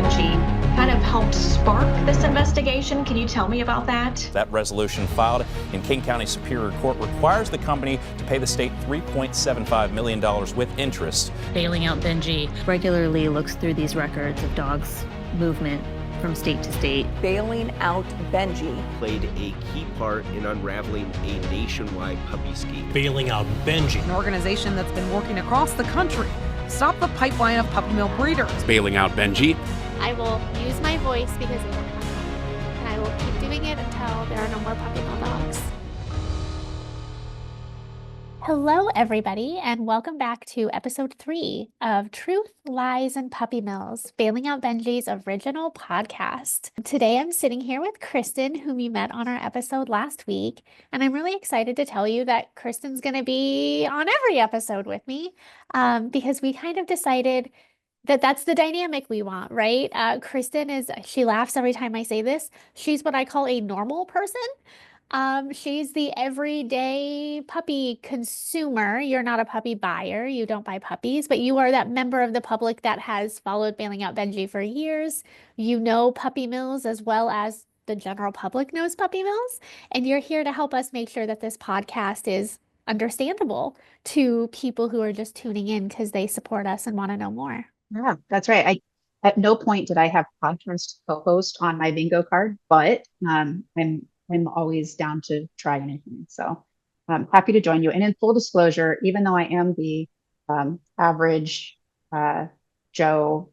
Benji kind of helped spark this investigation. Can you tell me about that? That resolution filed in King County Superior Court requires the company to pay the state $3.75 million with interest. Bailing Out Benji regularly looks through these records of dogs' movement from state to state. Bailing Out Benji played a key part in unraveling a nationwide puppy scheme. Bailing Out Benji, an organization that's been working across the country to stop the pipeline of puppy mill breeders. Bailing Out Benji. I will use my voice because it will come out, and I will keep doing it until there are no more puppy mill dogs. Hello, everybody, and welcome back to episode 3 of Truth, Lies, and Puppy Mills, Bailing Out Benji's original podcast. Today, I'm sitting here with Kristen, whom you met on our episode last week, and I'm really excited to tell you that Kristen's going to be on every episode with me because we kind of decided that that's the dynamic we want, right? Kristen she laughs every time I say this. She's what I call a normal person. She's the everyday puppy consumer. You're not a puppy buyer. You don't buy puppies, but you are that member of the public that has followed Bailing Out Benji for years. You know puppy mills as well as the general public knows puppy mills. And you're here to help us make sure that this podcast is understandable to people who are just tuning in because they support us and want to know more. Yeah, that's right. At no point did I have podcast co-host on my bingo card, but I'm always down to try anything. So I'm happy to join you. And in full disclosure, even though I am the average Joe,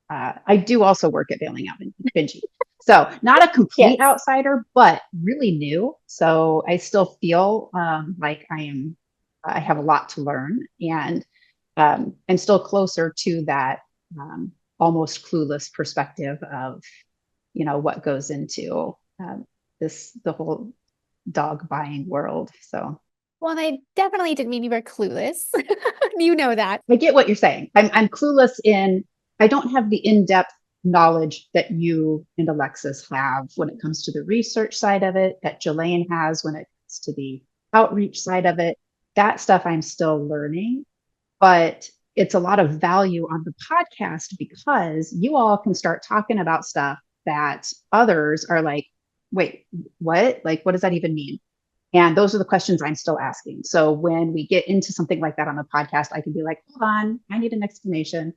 I do also work at Bailing Out Benji. So not a complete outsider, but really new. So I still feel like I have a lot to learn, and I'm still closer to that almost clueless perspective of, what goes into the whole dog buying world. So, well, I definitely didn't mean you were clueless. You know that. I get what you're saying. I'm clueless I don't have the in-depth knowledge that you and Alexis have when it comes to the research side of it, that Jelaine has when it comes to the outreach side of it. That stuff I'm still learning. But it's a lot of value on the podcast because you all can start talking about stuff that others are like, wait, what? Like, what does that even mean? And those are the questions I'm still asking. So when we get into something like that on the podcast, I can be like, hold on, I need an explanation,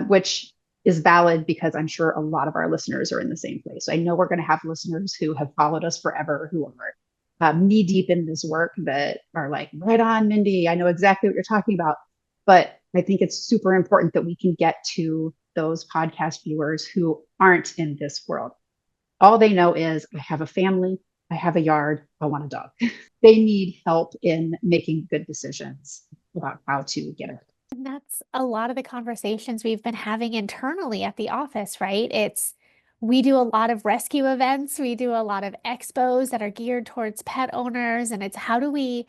which is valid because I'm sure a lot of our listeners are in the same place. I know we're going to have listeners who have followed us forever, who are knee deep in this work, that are like, right on, Mindy, I know exactly what you're talking about. But I think it's super important that we can get to those podcast viewers who aren't in this world. All they know is, I have a family, I have a yard, I want a dog. They need help in making good decisions about how to get it. And that's a lot of the conversations we've been having internally at the office, right? We do a lot of rescue events. We do a lot of expos that are geared towards pet owners. And it's how do we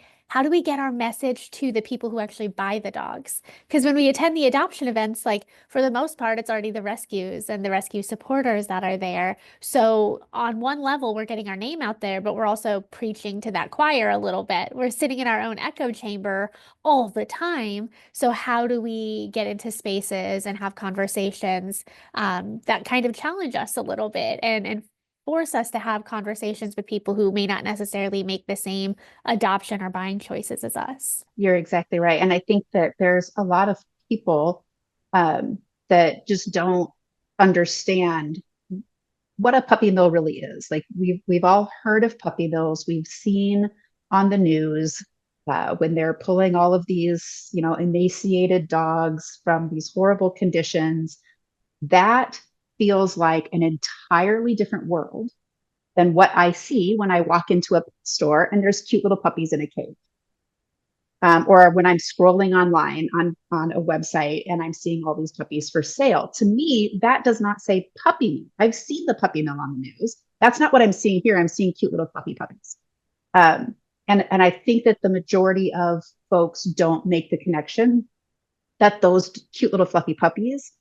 get our message to the people who actually buy the dogs? Because when we attend the adoption events, like for the most part, it's already the rescues and the rescue supporters that are there. So on one level, we're getting our name out there, but we're also preaching to that choir a little bit. We're sitting in our own echo chamber all the time. So how do we get into spaces and have conversations that kind of challenge us a little bit and force us to have conversations with people who may not necessarily make the same adoption or buying choices as us? You're exactly right. And I think that there's a lot of people that just don't understand what a puppy mill really is. Like we've all heard of puppy mills. We've seen on the news when they're pulling all of these, emaciated dogs from these horrible conditions. That feels like an entirely different world than what I see when I walk into a store and there's cute little puppies in a cage. Or when I'm scrolling online on a website and I'm seeing all these puppies for sale. To me, that does not say puppy mill. I've seen the puppy mill on the news. That's not what I'm seeing here. I'm seeing cute little puppies. And I think that the majority of folks don't make the connection that those cute little fluffy puppies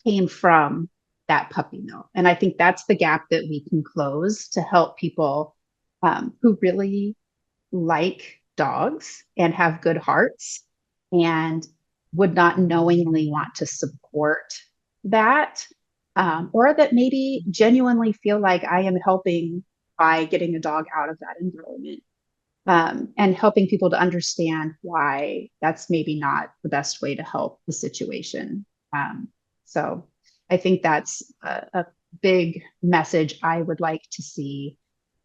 came from that puppy mill. And I think that's the gap that we can close to help people who really like dogs and have good hearts and would not knowingly want to support that or that maybe genuinely feel like I am helping by getting a dog out of that environment, and helping people to understand why that's maybe not the best way to help the situation. So I think that's a big message I would like to see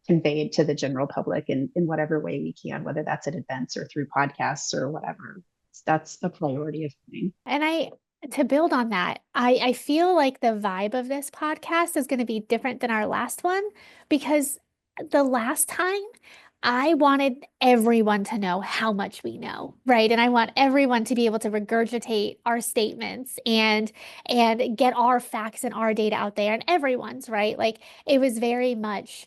conveyed to the general public in whatever way we can, whether that's at events or through podcasts or whatever. That's a priority of mine. And to build on that, I feel like the vibe of this podcast is going to be different than our last one, because the last time I wanted everyone to know how much we know, right? And I want everyone to be able to regurgitate our statements and get our facts and our data out there, and everyone's, right? Like, it was very much,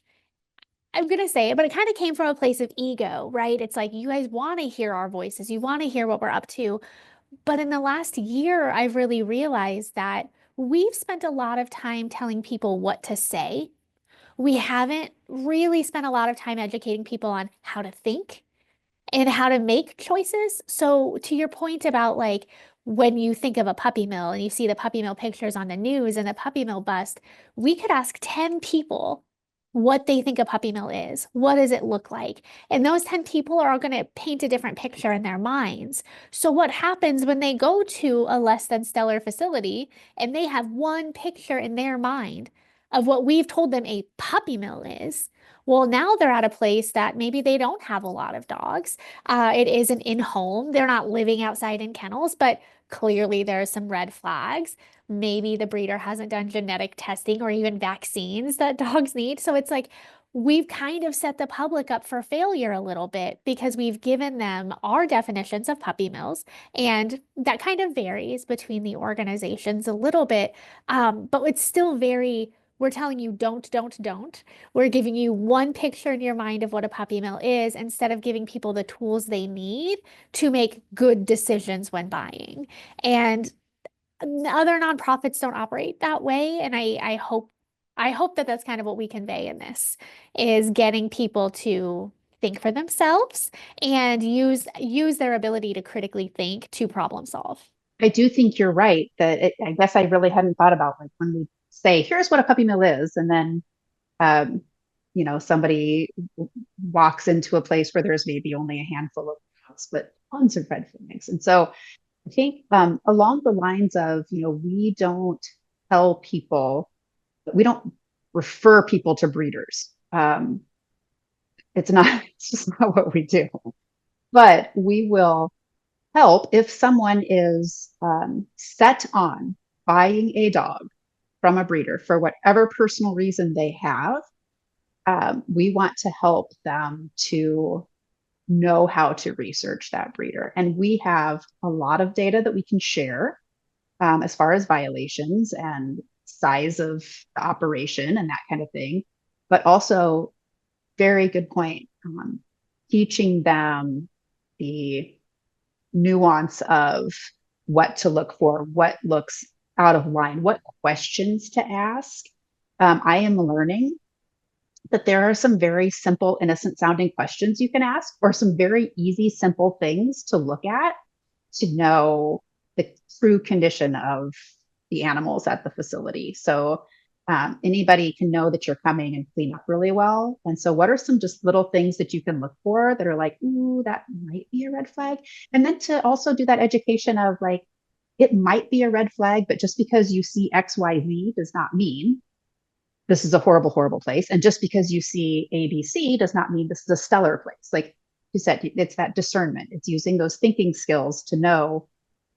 I'm gonna say it, but it kind of came from a place of ego, right? It's like, you guys want to hear our voices, you want to hear what we're up to. But in the last year, I've really realized that we've spent a lot of time telling people what to say. We haven't really spent a lot of time educating people on how to think and how to make choices. So to your point about, like, when you think of a puppy mill and you see the puppy mill pictures on the news and the puppy mill bust, we could ask 10 people what they think a puppy mill is. What does it look like? And those 10 people are all going to paint a different picture in their minds. So what happens when they go to a less than stellar facility and they have one picture in their mind of what we've told them a puppy mill is? Well, now they're at a place that maybe they don't have a lot of dogs. It is an in-home. They're not living outside in kennels, but clearly there are some red flags. Maybe the breeder hasn't done genetic testing or even vaccines that dogs need. So it's like, we've kind of set the public up for failure a little bit because we've given them our definitions of puppy mills, and that kind of varies between the organizations a little bit. But it's still very, we're telling you don't. We're giving you one picture in your mind of what a puppy mill is, instead of giving people the tools they need to make good decisions when buying. And other nonprofits don't operate that way. And I hope that that's kind of what we convey in this, is getting people to think for themselves and use their ability to critically think to problem solve. I do think you're right that I guess I really hadn't thought about, like, when we say, here's what a puppy mill is, and then um, somebody walks into a place where there's maybe only a handful of dogs, but tons of red flags. And so I think along the lines of, we don't tell people, we don't refer people to breeders. It's just not what we do. But we will help if someone is set on buying a dog from a breeder for whatever personal reason they have. We want to help them to know how to research that breeder. And we have a lot of data that we can share as far as violations and size of the operation and that kind of thing. But also, very good point, teaching them the nuance of what to look for, what looks out of line, what questions to ask. I am learning that there are some very simple, innocent sounding questions you can ask, or some very easy, simple things to look at to know the true condition of the animals at the facility. So anybody can know that you're coming and clean up really well. And so what are some just little things that you can look for that are like, ooh, that might be a red flag? And then to also do that education of, like, it might be a red flag, but just because you see XYZ does not mean this is a horrible, horrible place. And just because you see ABC does not mean this is a stellar place. Like you said, it's that discernment. It's using those thinking skills to know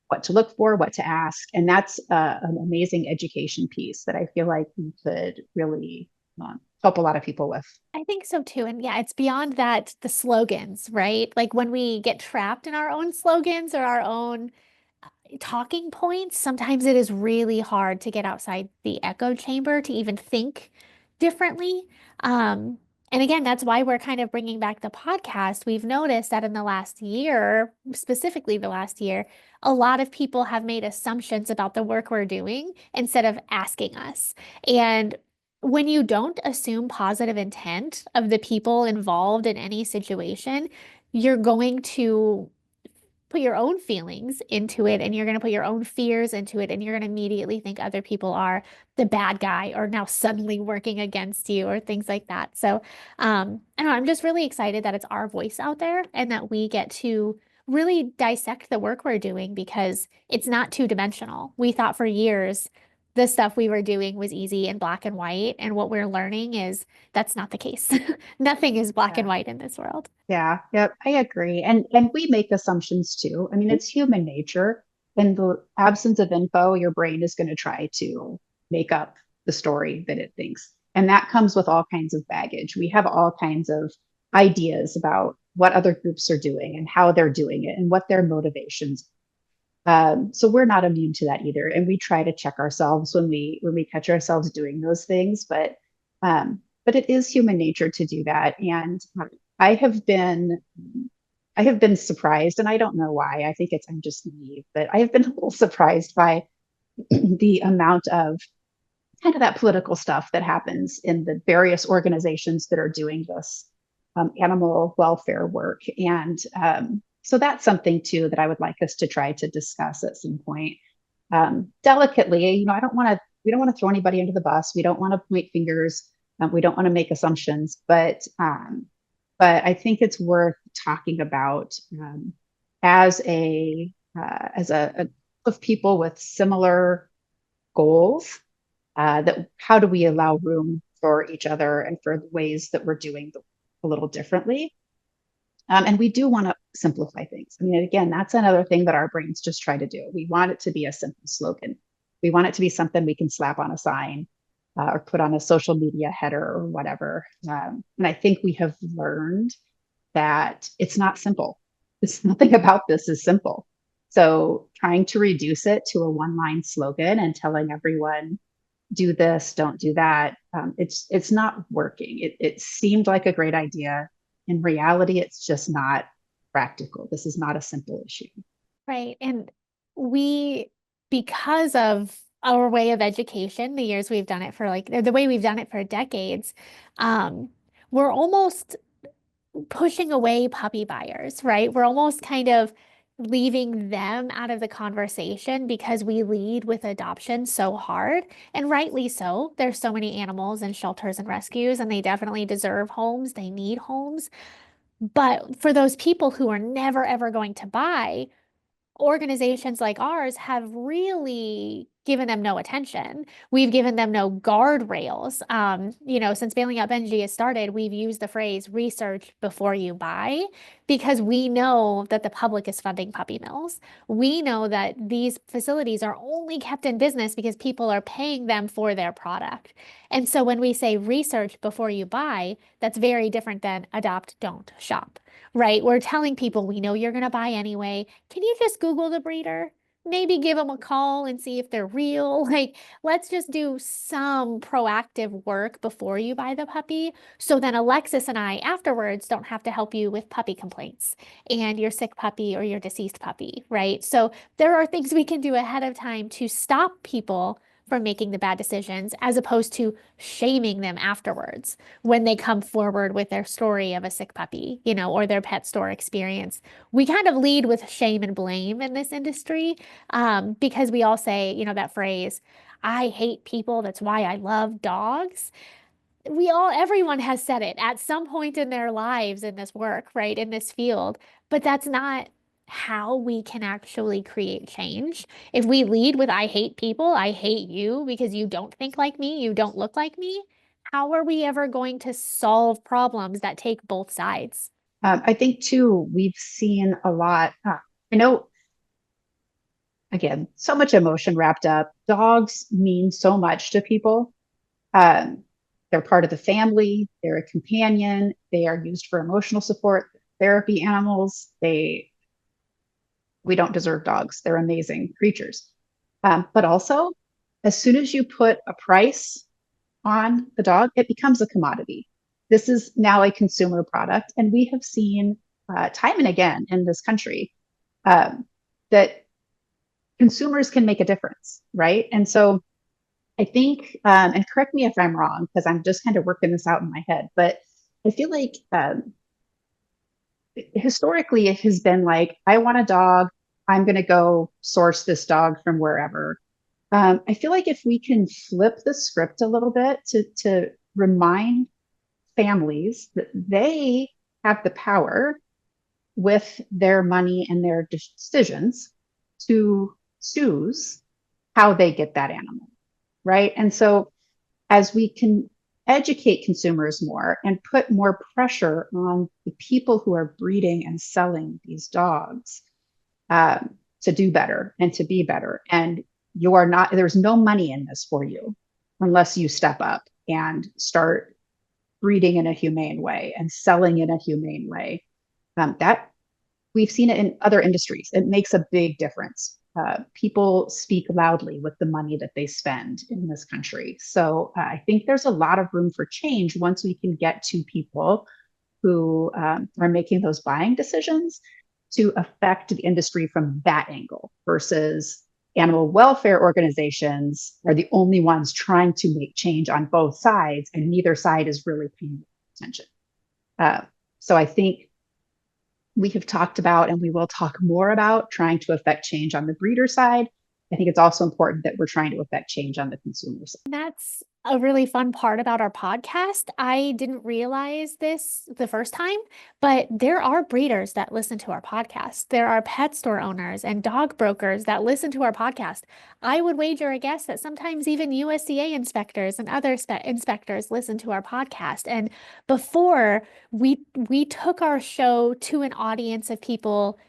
what to look for, what to ask. And that's an amazing education piece that I feel like we could really help a lot of people with. I think so too. And yeah, it's beyond that, the slogans, right? Like, when we get trapped in our own slogans or our own talking points, sometimes it is really hard to get outside the echo chamber to even think differently. And again, that's why we're kind of bringing back the podcast. We've noticed that in the last year, specifically the last year, a lot of people have made assumptions about the work we're doing instead of asking us. And when you don't assume positive intent of the people involved in any situation, you're going to put your own feelings into it and you're going to put your own fears into it and you're going to immediately think other people are the bad guy or now suddenly working against you or things like that. So I don't know, I'm just really excited that it's our voice out there and that we get to really dissect the work we're doing because it's not two-dimensional. We thought for years the stuff we were doing was easy and black and white, and what we're learning is that's not the case. Nothing is black and Yeah. white in this world. Yeah, yep, I agree. And we make assumptions too. I mean, it's human nature. In the absence of info, your brain is going to try to make up the story that it thinks. And that comes with all kinds of baggage. We have all kinds of ideas about what other groups are doing and how they're doing it and what their motivations. So we're not immune to that either. And we try to check ourselves when we catch ourselves doing those things. But it is human nature to do that. And I have been surprised, and I don't know why. I think I'm just naive, but I have been a little surprised by the amount of kind of that political stuff that happens in the various organizations that are doing this animal welfare work. And so that's something too that I would like us to try to discuss at some point delicately. You know, we don't want to throw anybody under the bus. We don't want to point fingers. We don't want to make assumptions, but I think it's worth talking about as a group of people with similar goals. That how do we allow room for each other and for the ways that we're doing a little differently? And we do want to simplify things. I mean, again, that's another thing that our brains just try to do. We want it to be a simple slogan. We want it to be something we can slap on a sign or put on a social media header or whatever. And I think we have learned that it's not simple. It's nothing about this is simple. So trying to reduce it to a one-line slogan and telling everyone, do this, don't do that, it's not working. It seemed like a great idea. In reality, it's just not practical. This is not a simple issue. Right. And we, because of our way of education, the years we've done it for the way we've done it for decades, we're almost pushing away puppy buyers, right? We're almost kind of leaving them out of the conversation because we lead with adoption so hard, and rightly so. There's so many animals in shelters and rescues, and they definitely deserve homes. They need homes. But for those people who are never ever going to buy, organizations like ours have really given them no attention. We've given them no guardrails. Since Bailing Out Benji has started, we've used the phrase research before you buy because we know that the public is funding puppy mills. We know that these facilities are only kept in business because people are paying them for their product. And so when we say research before you buy, that's very different than adopt, don't shop. Right? We're telling people we know you're going to buy anyway. Can you just Google the breeder? Maybe give them a call and see if they're real. Let's just do some proactive work before you buy the puppy. So then Alexis and I afterwards don't have to help you with puppy complaints and your sick puppy or your deceased puppy, right? So there are things we can do ahead of time to stop people from making the bad decisions as opposed to shaming them afterwards when they come forward with their story of a sick puppy, or their pet store experience. We kind of lead with shame and blame in this industry because we all say, that phrase, I hate people, that's why I love dogs. Everyone has said it at some point in their lives in this work, right, in this field, but that's not how we can actually create change. If we lead with, I hate people, I hate you because you don't think like me, you don't look like me, how are we ever going to solve problems that take both sides? I think too, we've seen a lot. I know, again, so much emotion wrapped up. Dogs mean so much to people. They're part of the family. They're a companion. They are used for emotional support, therapy animals. We don't deserve dogs. They're amazing creatures. But also, as soon as you put a price on the dog, it becomes a commodity. This is now a consumer product. And we have seen time and again in this country that consumers can make a difference, right? And so I think, and correct me if I'm wrong, because I'm just kind of working this out in my head, but I feel like historically it has been like, I want a dog, I'm going to go source this dog from wherever. I feel like if we can flip the script a little bit to remind families that they have the power with their money and their decisions to choose how they get that animal, right? And so as we can educate consumers more and put more pressure on the people who are breeding and selling these dogs, to do better and to be better. And you are not, there's no money in this for you unless you step up and start breeding in a humane way and selling in a humane way. That we've seen it in other industries. It makes a big difference. People speak loudly with the money that they spend in this country. So I think there's a lot of room for change once we can get to people who are making those buying decisions to affect the industry from that angle versus animal welfare organizations are the only ones trying to make change on both sides, and neither side is really paying attention. So I think we have talked about, and we will talk more about, trying to affect change on the breeder side. I think it's also important that we're trying to affect change on the consumer side. That's a really fun part about our podcast. I didn't realize this the first time, but there are breeders that listen to our podcast. There are pet store owners and dog brokers that listen to our podcast. I would wager a guess that sometimes even USDA inspectors and other inspectors listen to our podcast. And before we took our show to an audience of people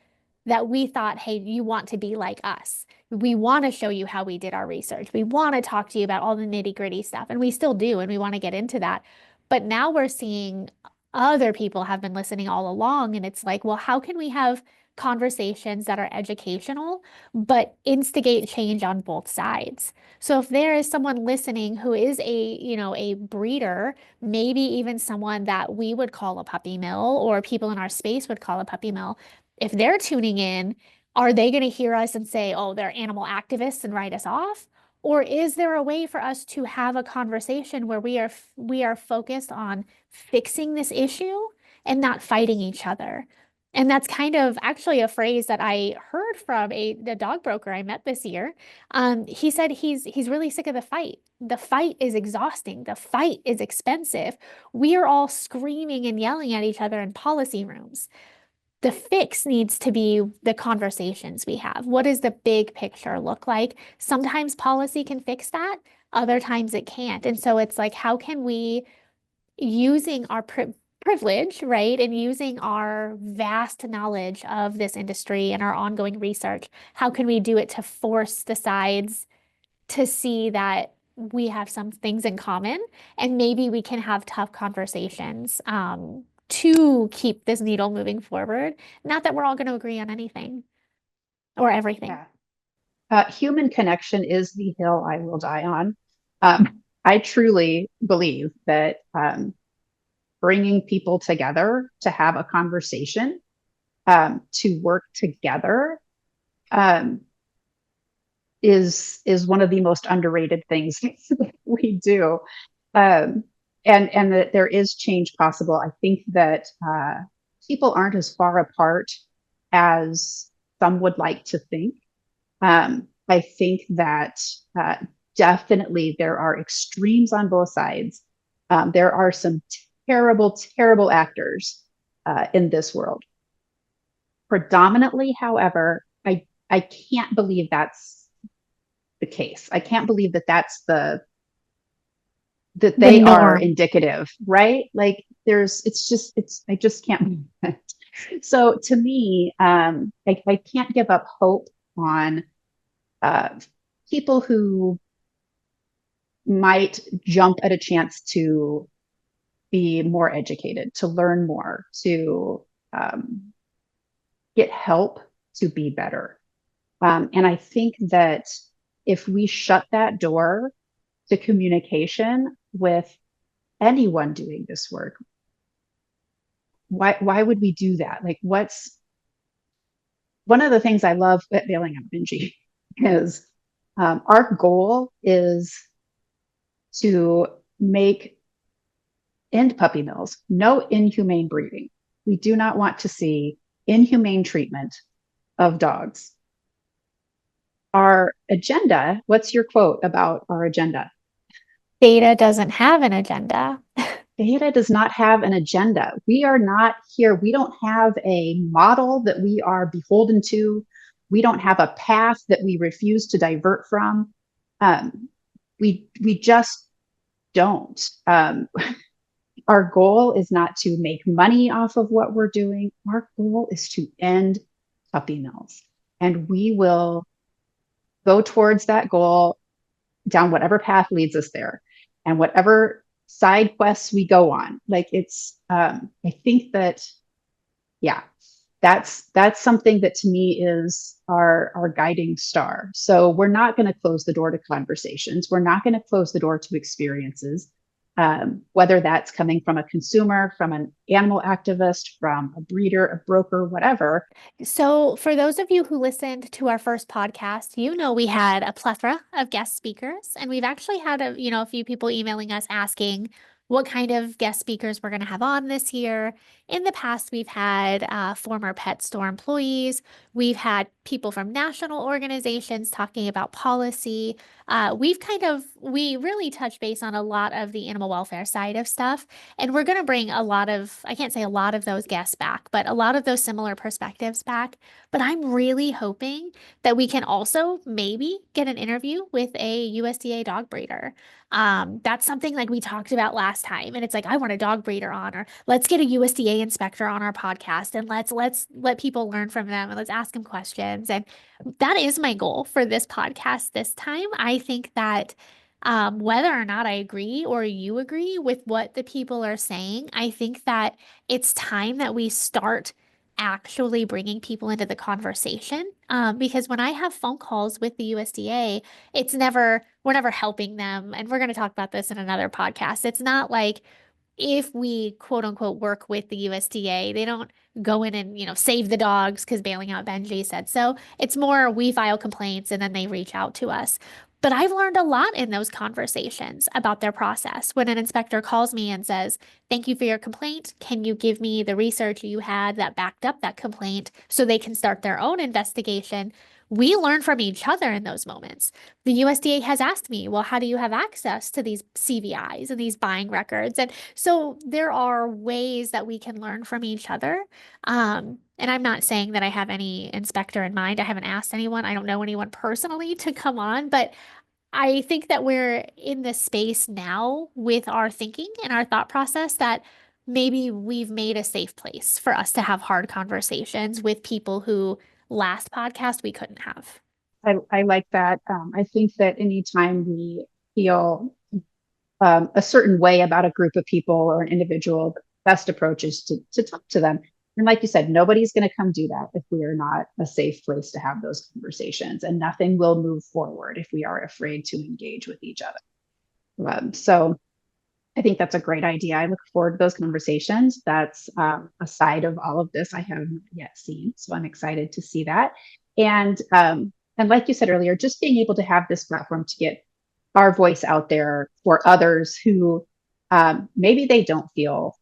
that we thought, hey, you want to be like us. We want to show you how we did our research. We want to talk to you about all the nitty-gritty stuff, and we still do, and we want to get into that. But now we're seeing other people have been listening all along, and it's like, well, how can we have conversations that are educational but instigate change on both sides? So if there is someone listening who is a breeder, maybe even someone that we would call a puppy mill or people in our space would call a puppy mill, if they're tuning in, are they going to hear us and say, oh, they're animal activists and write us off? Or is there a way for us to have a conversation where we are focused on fixing this issue and not fighting each other? And that's kind of actually a phrase that I heard from a dog broker I met this year. He said he's really sick of the fight. The fight is exhausting. The fight is expensive. We are all screaming and yelling at each other in policy rooms. The fix needs to be the conversations we have. What does the big picture look like? Sometimes policy can fix that. Other times it can't. And so it's like, how can we, using our privilege, right, and using our vast knowledge of this industry and our ongoing research, how can we do it to force the sides to see that we have some things in common, and maybe we can have tough conversations to keep this needle moving forward? Not that we're all going to agree on anything or everything. Yeah. Human connection is the hill I will die on. I truly believe that bringing people together to have a conversation, to work together, is one of the most underrated things that we do. And that there is change possible. I think that people aren't as far apart as some would like to think. I think that definitely there are extremes on both sides. There are some terrible, terrible actors in this world. Predominantly, however, I can't believe that's the case. I can't believe that that's that they are indicative, right? Like I just can't believe it. So to me, I can't give up hope on people who might jump at a chance to be more educated, to learn more, to get help to be better. And I think that if we shut that door to communication with anyone doing this work, why would we do that? Like, what's one of the things I love at Bailing Out Benji is our goal is to end puppy mills, no inhumane breeding, We do not want to see inhumane treatment of dogs. Our agenda, what's your quote about our agenda? Data doesn't have an agenda. Data does not have an agenda. We are not here. We don't have a model that we are beholden to. We don't have a path that we refuse to divert from. We just don't. Our goal is not to make money off of what we're doing. Our goal is to end puppy mills. And we will go towards that goal down whatever path leads us there and whatever side quests we go on. Like I think that, yeah, that's something that to me is our guiding star. So we're not going to close the door to conversations. We're not going to close the door to experiences, whether that's coming from a consumer, from an animal activist, from a breeder, a broker, whatever. So, for those of you who listened to our first podcast, you know we had a plethora of guest speakers, and we've actually had a few people emailing us asking what kind of guest speakers we're going to have on this year. In the past, we've had former pet store employees. We've had people from national organizations talking about policy. We really touch base on a lot of the animal welfare side of stuff. And we're going to bring I can't say a lot of those guests back, but a lot of those similar perspectives back. But I'm really hoping that we can also maybe get an interview with a USDA dog breeder. That's something like we talked about last time. And it's like, I want a dog breeder on, or let's get a USDA inspector on our podcast and let's let people learn from them and let's ask them questions. And that is my goal for this podcast this time. I think that whether or not I agree or you agree with what the people are saying, I think that it's time that we start actually bringing people into the conversation. Because when I have phone calls with the USDA, we're never helping them. And we're going to talk about this in another podcast. It's not like if we quote unquote work with the USDA, they don't go in and, save the dogs because Bailing Out Benji said so. It's more we file complaints and then they reach out to us. But I've learned a lot in those conversations about their process. When an inspector calls me and says, "Thank you for your complaint. Can you give me the research you had that backed up that complaint so they can start their own investigation?" We learn from each other in those moments. The USDA has asked me, "Well, how do you have access to these CVIs and these buying records?" And so there are ways that we can learn from each other. And I'm not saying that I have any inspector in mind. I haven't asked anyone. I don't know anyone personally to come on, but I think that we're in this space now with our thinking and our thought process that maybe we've made a safe place for us to have hard conversations with people who last podcast we couldn't have. I like that. I think that anytime we feel a certain way about a group of people or an individual, the best approach is to talk to them. And like you said, nobody's going to come do that if we are not a safe place to have those conversations, and nothing will move forward if we are afraid to engage with each other. So I think that's a great idea. I look forward to those conversations. That's a side of all of this I haven't yet seen. So I'm excited to see that. And like you said earlier, just being able to have this platform to get our voice out there for others who maybe they don't feel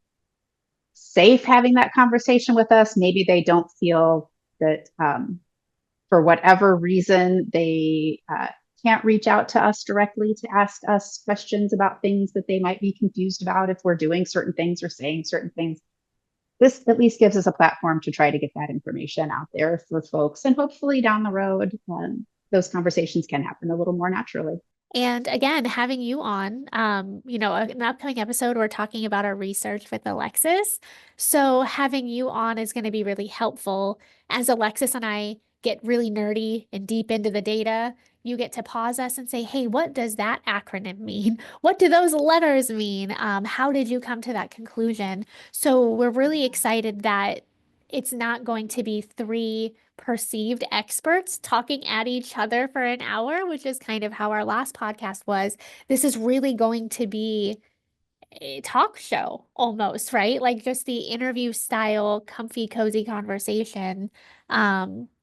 safe having that conversation with us. Maybe they don't feel that for whatever reason they can't reach out to us directly to ask us questions about things that they might be confused about if we're doing certain things or saying certain things. This at least gives us a platform to try to get that information out there for folks. And hopefully down the road, those conversations can happen a little more naturally. And again, having you on, an upcoming episode, we're talking about our research with Alexis. So having you on is going to be really helpful as Alexis and I get really nerdy and deep into the data. You get to pause us and say, "Hey, what does that acronym mean? What do those letters mean? How did you come to that conclusion?" So we're really excited that it's not going to be three perceived experts talking at each other for an hour, which is kind of how our last podcast was. This is really going to be a talk show almost, right? Like just the interview style, comfy, cozy conversation,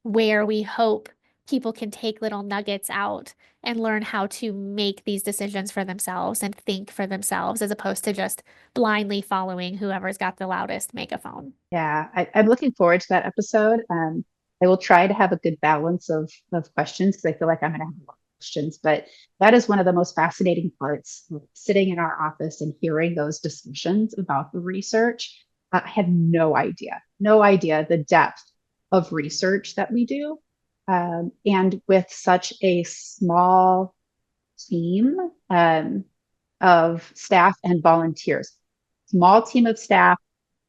where we hope people can take little nuggets out and learn how to make these decisions for themselves and think for themselves as opposed to just blindly following whoever's got the loudest megaphone. Yeah, I'm looking forward to that episode. I will try to have a good balance of questions because I feel like I'm going to have a lot of questions. But that is one of the most fascinating parts of sitting in our office and hearing those discussions about the research. I had no idea the depth of research that we do. And with such a small team of staff and volunteers, small team of staff,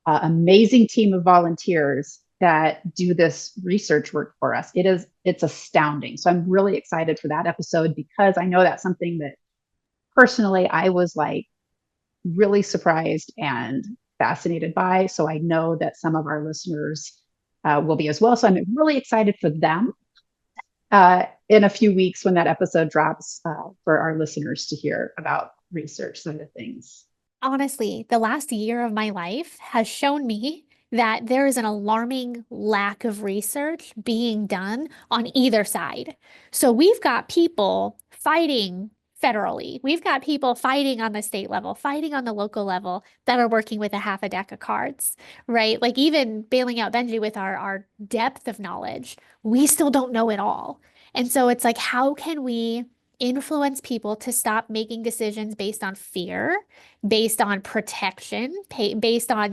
amazing team of volunteers that do this research work for us. It's astounding. So I'm really excited for that episode because I know that's something that personally I was like really surprised and fascinated by. So I know that some of our listeners will be as well. So I'm really excited for them in a few weeks when that episode drops for our listeners to hear about research side of things. Honestly, the last year of my life has shown me that there is an alarming lack of research being done on either side. So we've got people fighting federally. We've got people fighting on the state level, fighting on the local level that are working with a half a deck of cards, right? Like even bailing out Benji with our depth of knowledge, we still don't know it all. And so it's like, how can we influence people to stop making decisions based on fear, based on protection, based on,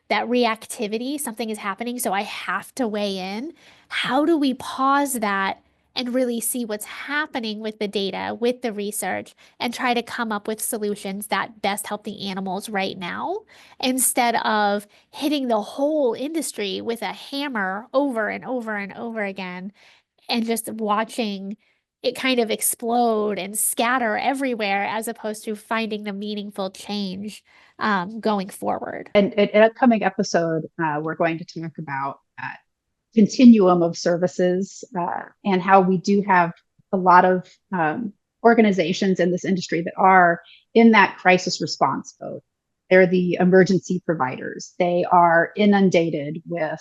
that reactivity, something is happening, so I have to weigh in. How do we pause that and really see what's happening with the data, with the research, and try to come up with solutions that best help the animals right now, instead of hitting the whole industry with a hammer over and over and over again and just watching it kind of explode and scatter everywhere as opposed to finding the meaningful change going forward. And in an upcoming episode, we're going to talk about continuum of services and how we do have a lot of organizations in this industry that are in that crisis response mode. They're the emergency providers. They are inundated with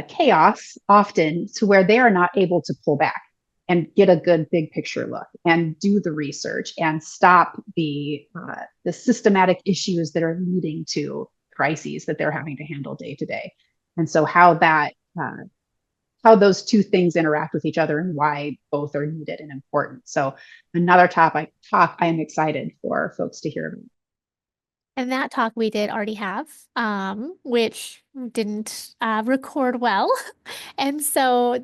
chaos often to where they are not able to pull back and get a good big picture look and do the research and stop the systematic issues that are leading to crises that they're having to handle day to day. And so how those two things interact with each other and why both are needed and important. So another topic I am excited for folks to hear about. And that talk we did already have, which didn't record well. And so,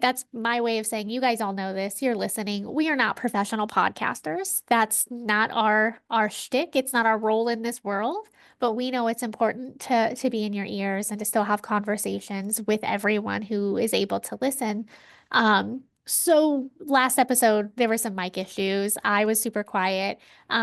that's my way of saying, you guys all know this, you're listening. We are not professional podcasters. That's not our shtick. It's not our role in this world, but we know it's important to be in your ears and to still have conversations with everyone who is able to listen. So last episode, there were some mic issues. I was super quiet.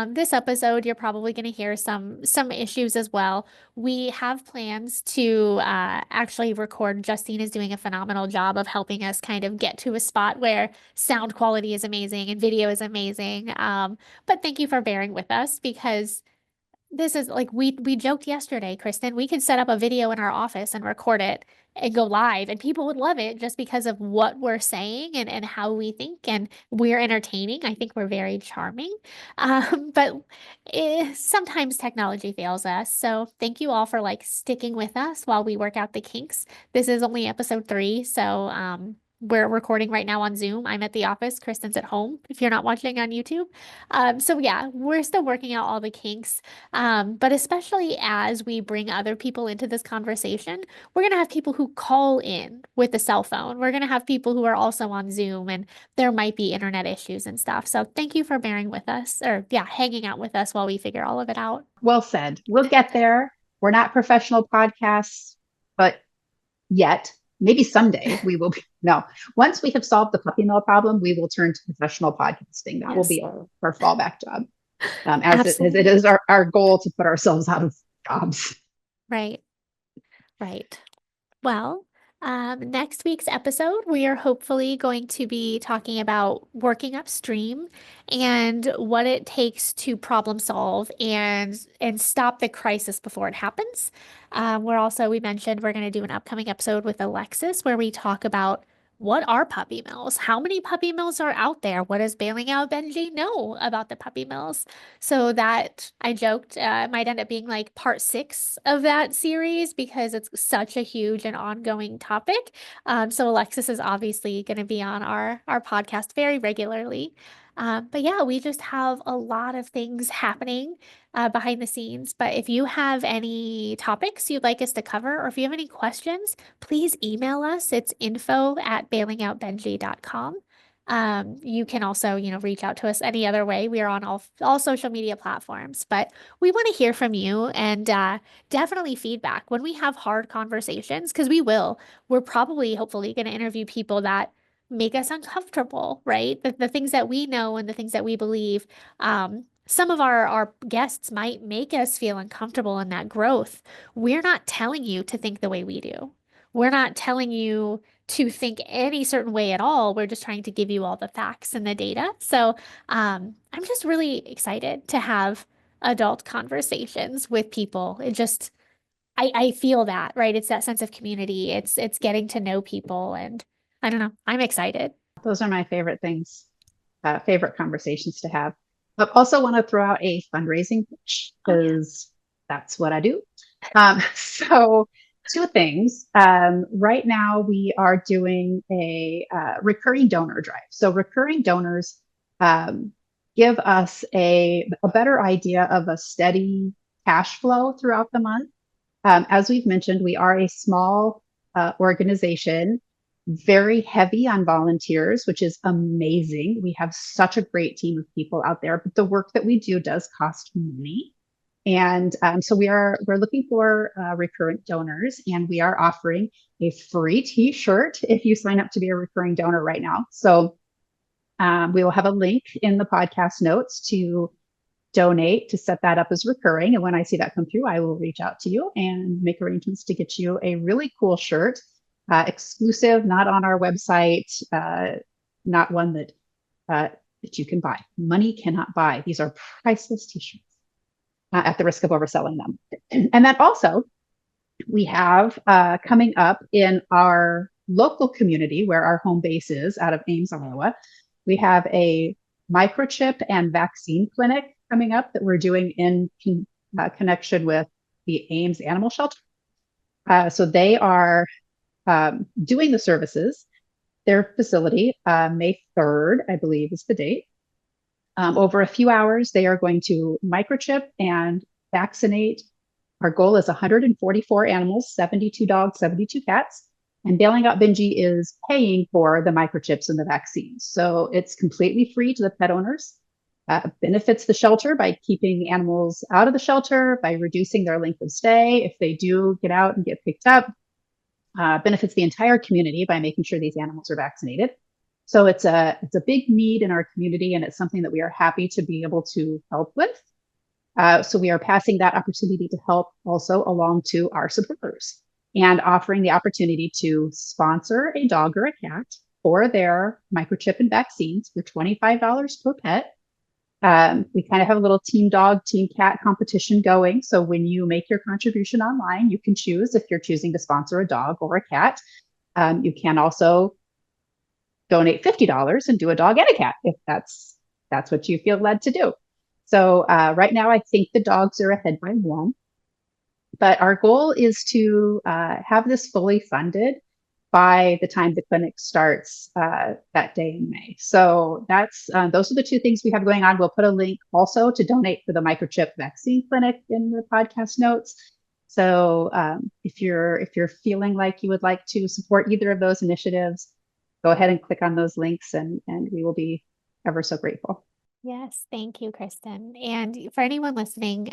This episode, you're probably going to hear some issues as well. We have plans to actually record. Justine is doing a phenomenal job of helping us kind of get to a spot where sound quality is amazing and video is amazing. But thank you for bearing with us because this is like we joked yesterday, Kristen. We could set up a video in our office and record it and go live, and people would love it just because of what we're saying and how we think, and we're entertaining. I think we're very charming, but sometimes technology fails us. So thank you all for sticking with us while we work out the kinks. This is only episode 3, so we're recording right now on Zoom. I'm at the office. Kristen's at home if you're not watching on YouTube. So yeah, we're still working out all the kinks. But especially as we bring other people into this conversation, we're going to have people who call in with a cell phone. We're going to have people who are also on Zoom, and there might be internet issues and stuff. So thank you for bearing with us, or hanging out with us while we figure all of it out. Well said. We'll get there. We're not professional podcasts, but yet. Maybe someday we will be. No, once we have solved the puppy mill problem, we will turn to professional podcasting. That will be our fallback job, as it is our goal to put ourselves out of jobs. Right. Well, next week's episode, we are hopefully going to be talking about working upstream and what it takes to problem solve and stop the crisis before it happens. We mentioned we're going to do an upcoming episode with Alexis where we talk about what are puppy mills? How many puppy mills are out there? What does Bailing Out Benji know about the puppy mills? So that I joked might end up being like part 6 of that series because it's such a huge and ongoing topic. So Alexis is obviously going to be on our podcast very regularly. But yeah, we just have a lot of things happening behind the scenes. But if you have any topics you'd like us to cover, or if you have any questions, please email us. It's info@bailingoutbenji.com. You can also, reach out to us any other way. We are on all social media platforms, but we want to hear from you and definitely feedback when we have hard conversations, because we will. We're probably, hopefully, going to interview people that make us uncomfortable, right? The things that we know and the things that we believe. Some of our guests might make us feel uncomfortable in that growth. We're not telling you to think the way we do. We're not telling you to think any certain way at all. We're just trying to give you all the facts and the data. So I'm just really excited to have adult conversations with people. I feel that, right? It's that sense of community. It's getting to know people, and I don't know. I'm excited. Those are my favorite things, favorite conversations to have. But also want to throw out a fundraising pitch because that's what I do. So 2 things. Right now we are doing a recurring donor drive. So recurring donors give us a better idea of a steady cash flow throughout the month. As we've mentioned, we are a small organization, very heavy on volunteers, which is amazing. We have such a great team of people out there, but the work that we do does cost money. And so we're looking for recurrent donors, and we are offering a free t-shirt if you sign up to be a recurring donor right now. So we will have a link in the podcast notes to donate to set that up as recurring. And when I see that come through, I will reach out to you and make arrangements to get you a really cool shirt, exclusive, not on our website, not one that you can buy. Money cannot buy. These are priceless t-shirts. At the risk of overselling them. And then also, we have coming up in our local community where our home base is out of Ames, Iowa, we have a microchip and vaccine clinic coming up that we're doing in connection with the Ames Animal Shelter. So they are doing the services. Their facility, May 3rd, I believe is the date. Over a few hours, they are going to microchip and vaccinate. Our goal is 144 animals, 72 dogs, 72 cats. And Bailing Out Benji is paying for the microchips and the vaccines. So it's completely free to the pet owners. Benefits the shelter by keeping animals out of the shelter, by reducing their length of stay if they do get out and get picked up. Benefits the entire community by making sure these animals are vaccinated. So it's a big need in our community, and it's something that we are happy to be able to help with. So we are passing that opportunity to help also along to our supporters and offering the opportunity to sponsor a dog or a cat for their microchip and vaccines for $25 per pet. We kind of have a little team dog, team cat competition going. So when you make your contribution online, you can choose if you're choosing to sponsor a dog or a cat. You can also donate $50 and do a dog and a cat if that's what you feel led to do. So right now, I think the dogs are ahead by 1. But our goal is to have this fully funded by the time the clinic starts that day in May. So those are the 2 things we have going on. We'll put a link also to donate for the microchip vaccine clinic in the podcast notes. So if you're feeling like you would like to support either of those initiatives, go ahead and click on those links, and we will be ever so grateful. Yes, thank you, Kristen. And for anyone listening,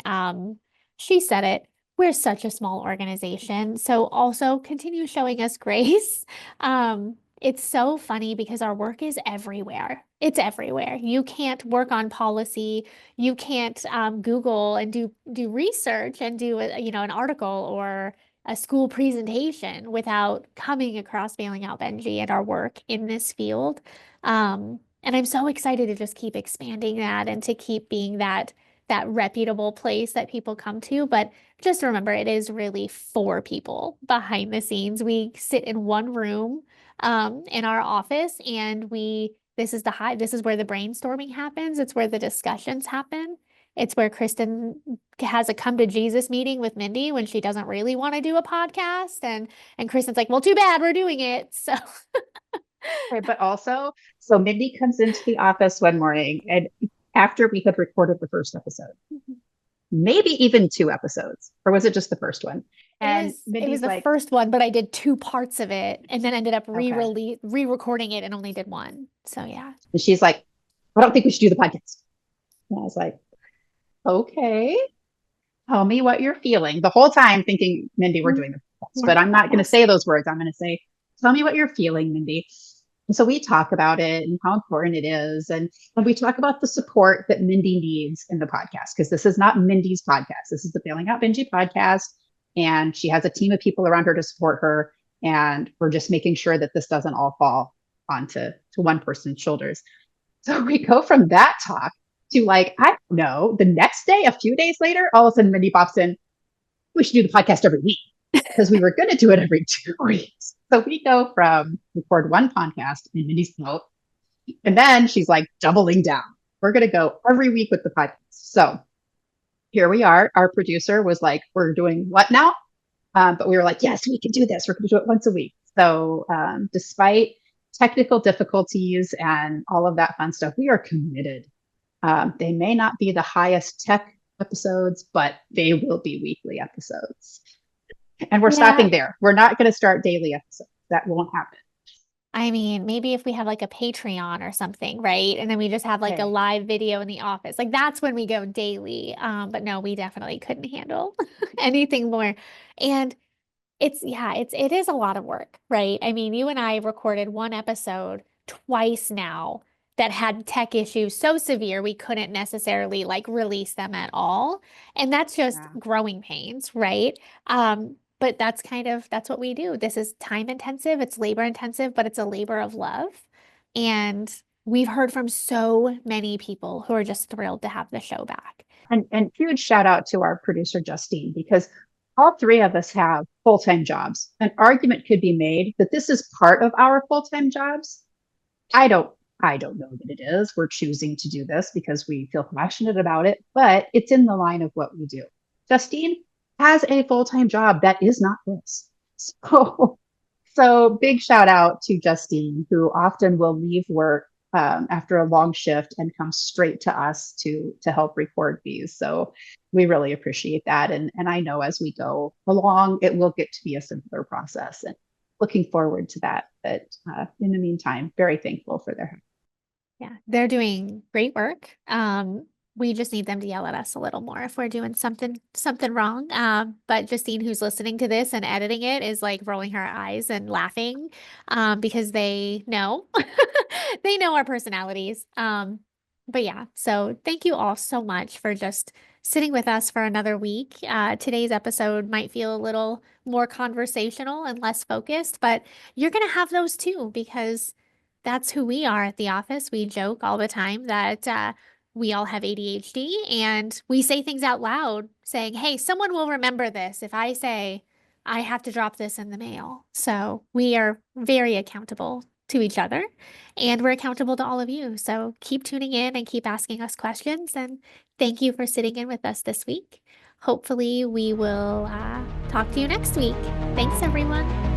she said it. We're such a small organization, so also continue showing us grace. It's so funny because our work is everywhere. It's everywhere. You can't work on policy. You can't Google and do research and do an article or a school presentation without coming across Bailing Out Benji and our work in this field. And I'm so excited to just keep expanding that and to keep being that that reputable place that people come to. But just remember, it is really for people behind the scenes. We sit in one room in our office, and this is where the brainstorming happens. It's where the discussions happen. It's where Kristen has a come to Jesus meeting with Mindy when she doesn't really want to do a podcast. And Kristen's like, well, too bad, we're doing it. So Right, but also, so Mindy comes into the office one morning, and after we had recorded the first episode, maybe even 2 episodes, or was it just the first one? And it Mindy's was the like, first one, but I did 2 parts of it and then ended up Okay. re-recording it and only did 1. So yeah. and she's like, I don't think we should do the podcast. And I was like, okay, tell me what you're feeling. The whole time thinking, Mindy, we're doing the podcast, but I'm not going to say those words. I'm going to say, tell me what you're feeling, Mindy. And so we talk about it and how important it is. And we talk about the support that Mindy needs in the podcast, because this is not Mindy's podcast. This is the Bailing Out Benji podcast. And she has a team of people around her to support her. And we're just making sure that this doesn't all fall onto one person's shoulders. So we go from that talk to, like, I don't know, the next day, a few days later, all of a sudden Mindy pops in, we should do the podcast every week, because we were going to do it every 2 weeks. So we go from record one podcast in Mindy's note, and then she's like doubling down. We're going to go every week with the podcast. So here we are. Our producer was like, we're doing what now? But we were like, yes, we can do this. We're going to do it once a week. So despite technical difficulties and all of that fun stuff, we are committed. They may not be the highest tech episodes, but they will be weekly episodes. And we're stopping there. We're not going to start daily episodes. That won't happen. I mean, maybe if we have like a Patreon or something, right? And then we just have like a live video in the office. Like that's when we go daily. But no, we definitely couldn't handle anything more. And it is a lot of work, right? I mean, you and I recorded 1 episode twice now that had tech issues so severe we couldn't necessarily like release them at all. And that's just growing pains, right? But that's what we do. This is time intensive, it's labor intensive, but it's a labor of love. And we've heard from so many people who are just thrilled to have the show back. And huge shout out to our producer, Justine, because all 3 of us have full-time jobs. An argument could be made that this is part of our full-time jobs. I don't know that it is. We're choosing to do this because we feel passionate about it, but it's in the line of what we do. Justine has a full-time job that is not this. So big shout out to Justine, who often will leave work after a long shift and come straight to us to help record these. So we really appreciate that. And I know as we go along, it will get to be a simpler process, and looking forward to that. But in the meantime, very thankful for their help. Yeah, they're doing great work. We just need them to yell at us a little more if we're doing something wrong. But Justine, who's listening to this and editing it, is like rolling her eyes and laughing because they know they know our personalities. But yeah, so thank you all so much for just sitting with us for another week. Today's episode might feel a little more conversational and less focused, but you're gonna have those too, because that's who we are at the office. We joke all the time that we all have ADHD, and we say things out loud saying, hey, someone will remember this if I say I have to drop this in the mail. So we are very accountable to each other, and we're accountable to all of you. So keep tuning in and keep asking us questions. And thank you for sitting in with us this week. Hopefully we will talk to you next week. Thanks, everyone.